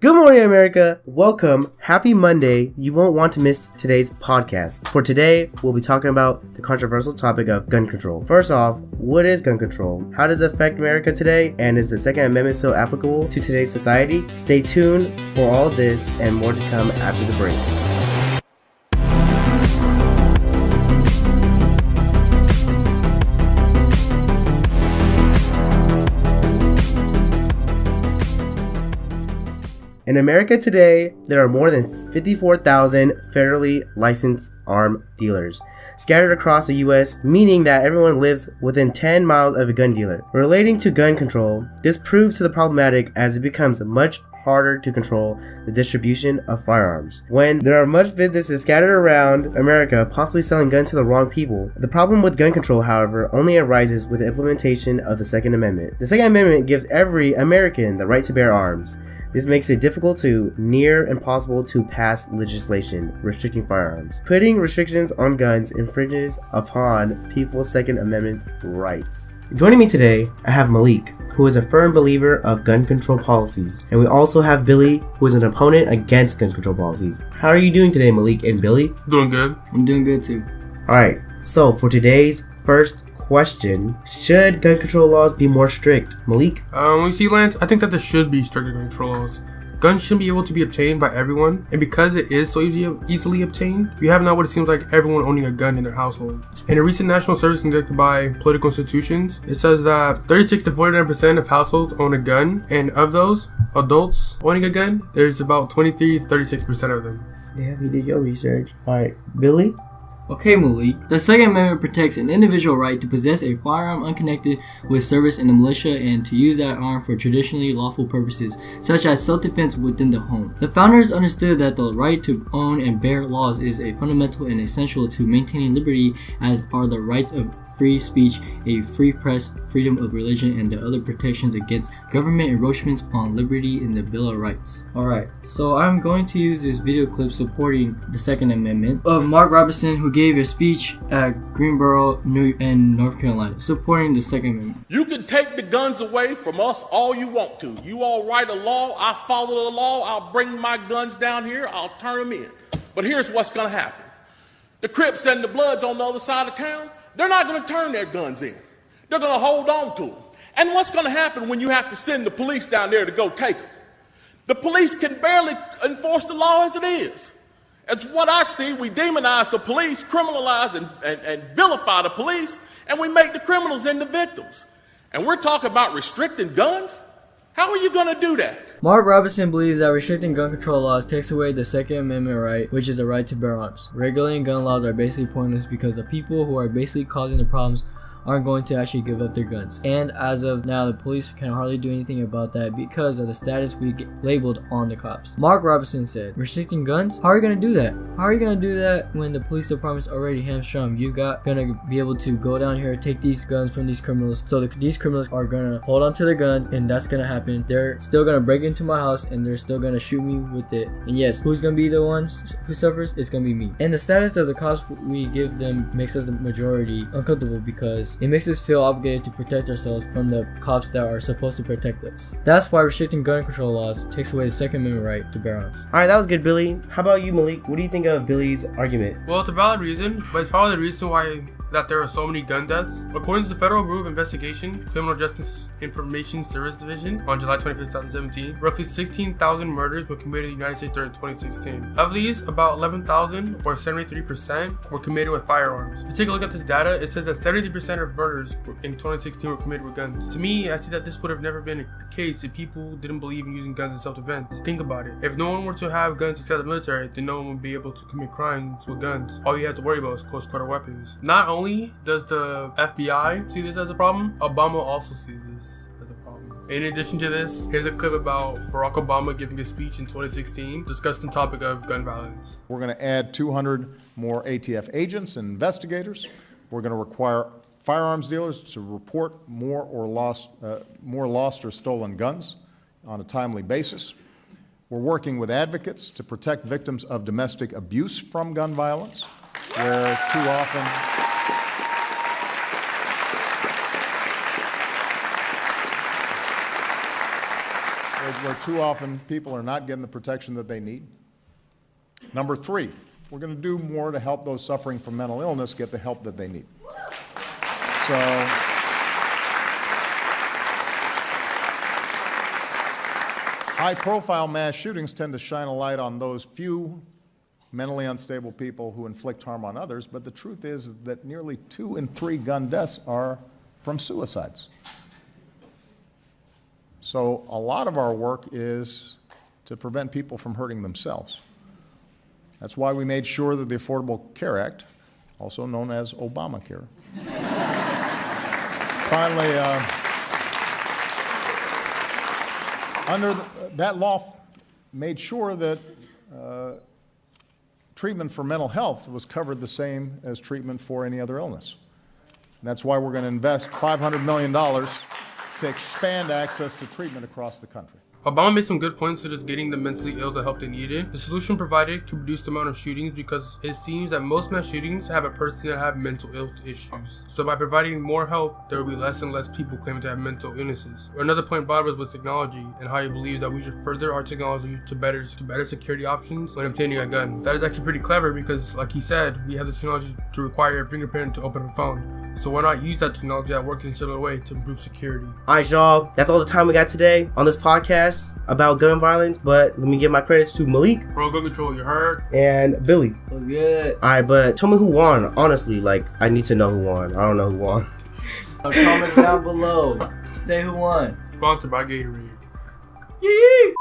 Good morning, America. Welcome. Happy Monday. You won't want to miss today's podcast. For today, we'll be talking about the controversial topic of gun control. First off, what is gun control? How does it affect America today? And is the Second Amendment still applicable to today's society? Stay tuned for all this and more to come after the break. In America today, there are more than 54,000 federally licensed arm dealers scattered across the U.S., meaning that everyone lives within 10 miles of a gun dealer. Relating to gun control, this proves to the problematic as it becomes much harder to control the distribution of firearms. When there are much businesses scattered around America possibly selling guns to the wrong people. The problem with gun control, however, only arises with the implementation of the Second Amendment. The Second Amendment gives every American the right to bear arms. This makes it difficult to near impossible to pass legislation restricting firearms. Putting restrictions on guns infringes upon people's Second Amendment rights. Joining me today, I have Malik, who is a firm believer of gun control policies, and we also have Billy, who is an opponent against gun control policies. How are you doing today, Malik and Billy? Doing good. I'm doing good too. Alright, so for today's first question, should gun control laws be more strict? Malik? We see, Lance, I think that there should be stricter gun control laws. Guns shouldn't be able to be obtained by everyone, and because it is so easily obtained, you have now what it seems like everyone owning a gun in their household. In a recent national survey conducted by political institutions, it says that 36 to 49% of households own a gun, and of those adults owning a gun, there's about 23 to 36% of them. Damn, you did your research. Alright, Billy? Okay, Malik. The Second Amendment protects an individual right to possess a firearm unconnected with service in the militia and to use that arm for traditionally lawful purposes, such as self-defense within the home. The founders understood that the right to own and bear laws is a fundamental and essential to maintaining liberty, as are the rights of free speech, a free press, freedom of religion, and the other protections against government encroachments on liberty in the Bill of Rights. Alright, so I'm going to use this video clip supporting the Second Amendment of Mark Robertson, who gave a speech at Greensboro, North Carolina, supporting the Second Amendment. You can take the guns away from us all you want to. You all write a law, I follow the law, I'll bring my guns down here, I'll turn them in. But here's what's going to happen. The Crips and the Bloods on the other side of town, they're not going to turn their guns in. They're going to hold on to them. And what's going to happen when you have to send the police down there to go take them? The police can barely enforce the law as it is. As what I see, we demonize the police, criminalize and vilify the police, and we make the criminals into victims. And we're talking about restricting guns? How are you going to do that? Mark Robertson believes that restricting gun control laws takes away the Second Amendment right, which is the right to bear arms. Regulating gun laws are basically pointless because the people who are basically causing the problems aren't going to actually give up their guns. And as of now, the police can hardly do anything about that because of the status we get labeled on the cops. Mark Robertson said, restricting guns? How are you going to do that? How are you going to do that when the police department's already hamstrung? You got going to be able to go down here, take these guns from these criminals. So these criminals are going to hold on to their guns, and that's going to happen. They're still going to break into my house and they're still going to shoot me with it. And yes, who's going to be the ones who suffers? It's going to be me. And the status of the cops we give them makes us the majority uncomfortable because it makes us feel obligated to protect ourselves from the cops that are supposed to protect us. That's why restricting gun control laws takes away the Second Amendment right to bear arms. Alright, that was good, Billy. How about you, Malik? What do you think of Billy's argument? Well, it's a valid reason, but it's probably the reason why that there are so many gun deaths. According to the Federal Bureau of Investigation, Criminal Justice Information Service Division, on July 25, 2017, roughly 16,000 murders were committed in the United States during 2016. Of these, about 11,000, or 73%, were committed with firearms. If you take a look at this data, it says that 73% of murders in 2016 were committed with guns. To me, I see that this would have never been the case if people didn't believe in using guns in self-defense. Think about it. If no one were to have guns except the military, then no one would be able to commit crimes with guns. All you have to worry about is close-quarter weapons. Not only does the FBI see this as a problem, Obama also sees this as a problem. In addition to this, here's a clip about Barack Obama giving a speech in 2016 discussing the topic of gun violence. We're going to add 200 more ATF agents and investigators. We're going to require firearms dealers to report more lost or stolen guns on a timely basis. We're working with advocates to protect victims of domestic abuse from gun violence, where too often where too often people are not getting the protection that they need. Number 3, we're going to do more to help those suffering from mental illness get the help that they need. So, high-profile mass shootings tend to shine a light on those few mentally unstable people who inflict harm on others, but the truth is that nearly 2 in 3 gun deaths are from suicides. So a lot of our work is to prevent people from hurting themselves. That's why we made sure that the Affordable Care Act, also known as Obamacare, finally, that law made sure that treatment for mental health was covered the same as treatment for any other illness. And that's why we're going to invest $500 million to expand access to treatment across the country. Obama made some good points, such as getting the mentally ill the help they needed. The solution provided could reduce the amount of shootings because it seems that most mass shootings have a person that have mental ill issues. So by providing more help, there will be less and less people claiming to have mental illnesses. Another point Bob was with technology and how he believes that we should further our technology to better security options when obtaining a gun. That is actually pretty clever because, like he said, we have the technology to require a fingerprint to open a phone. So why not use that technology that works in a similar way to improve security? Alright, y'all, that's all the time we got today on this podcast about gun violence, but let me give my credits to Malik. Bro, gun control, you heard? And Billy. What's good? Alright, but tell me who won. Honestly, like, I need to know who won. I don't know who won. Comment down below. Say who won. Sponsored by Gatorade. Yee!